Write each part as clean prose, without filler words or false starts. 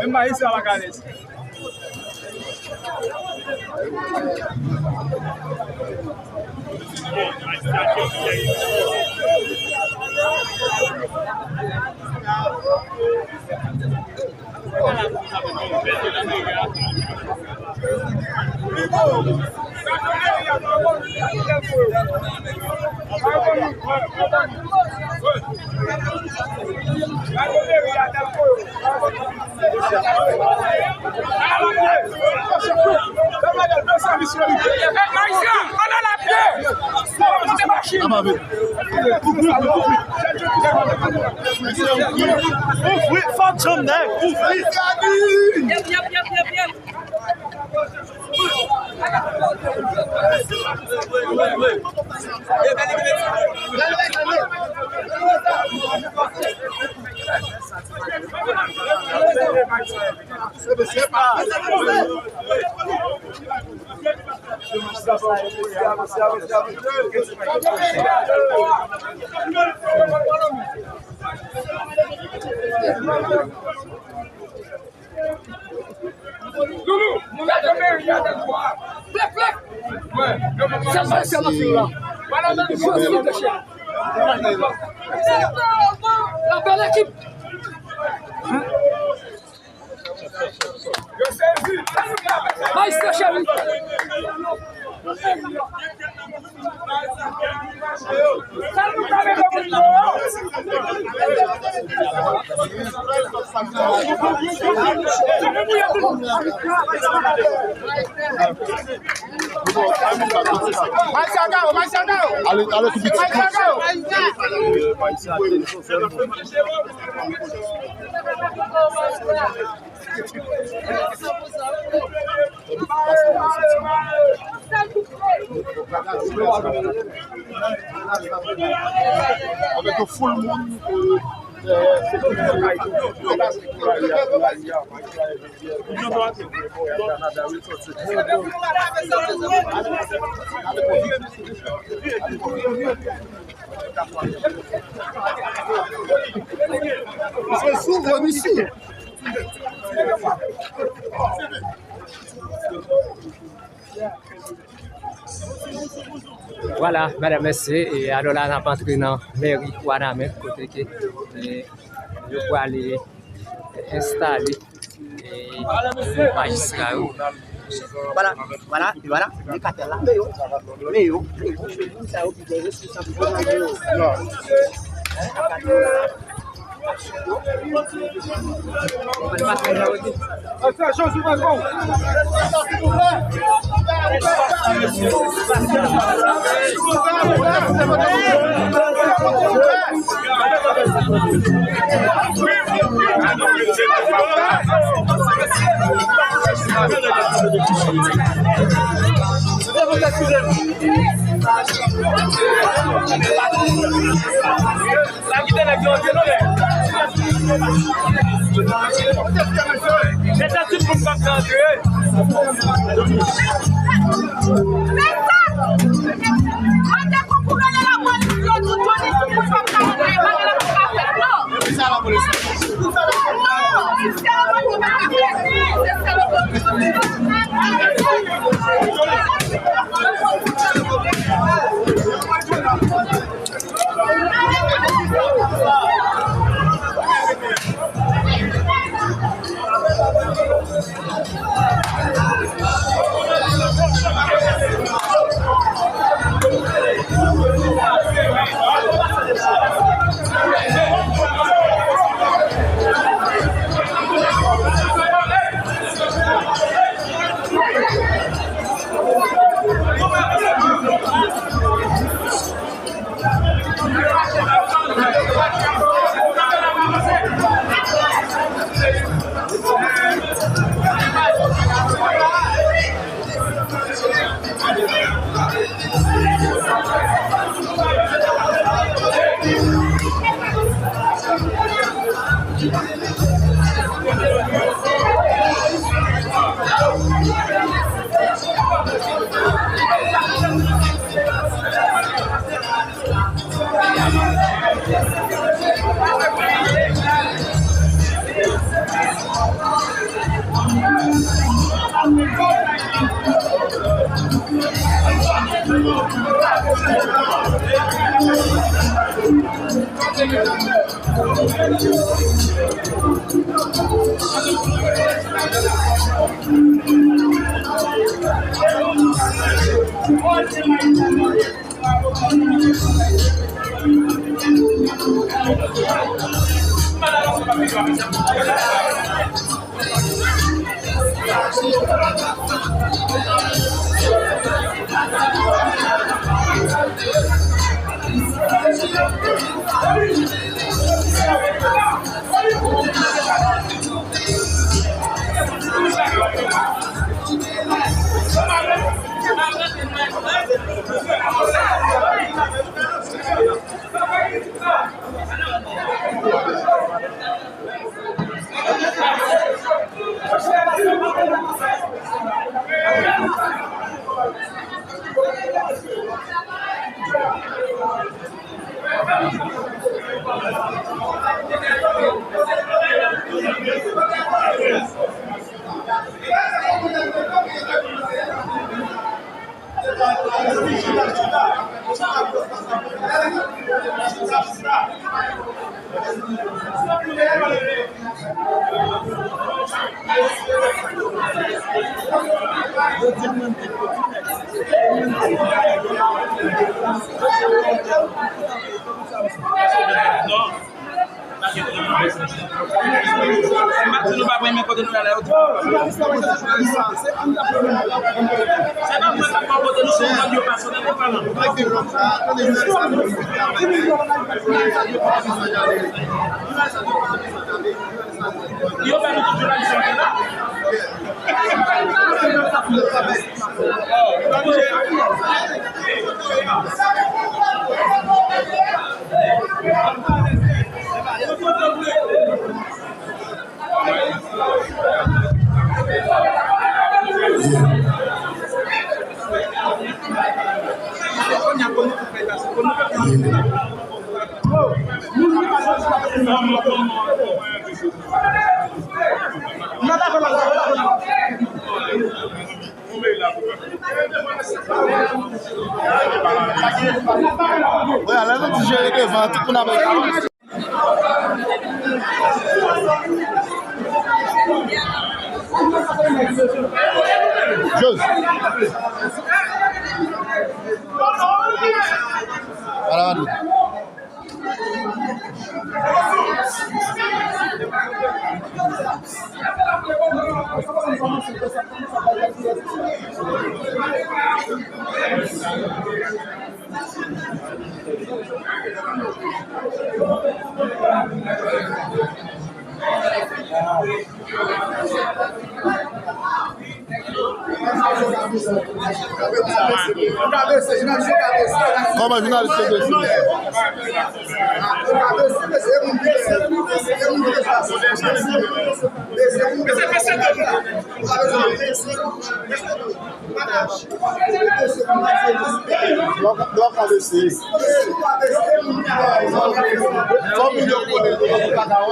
Même maïs à la galette. La belle équipe. Majistra chéri. Allez, tout vite. Avec le full monde. C'est souvent ici. Voilà, madame, merci. Et alors là, on a entré dans la mairie Wanament, côté que je peux aller installer le magistrat. Voilà, les Kartel là. Voilà, là, tu gères devant, tout pour la Jose. Voilà, Como a jornalista desse? Bloca desse. Só me deu poder do canal,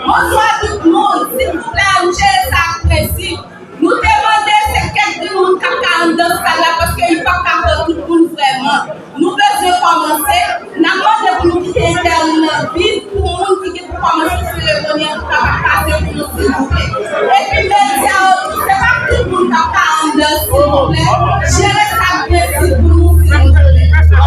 Bonsoir tout le monde, s'il vous plaît, j'ai ça précis. Nous demandons c'est quelqu'un qui a dans ça là parce qu'il ne peut pas tout le monde vraiment. Nous devons commencer. Nous avons pour nous quitter dans ville pour nous qui pour commencer sur les cérémonie pour passer pour nous s'il vous plaît. Et puis médias, c'est pas tout le monde qui a dans s'il vous plaît. Gérez ça précis pour nous s'il vous plaît. Nous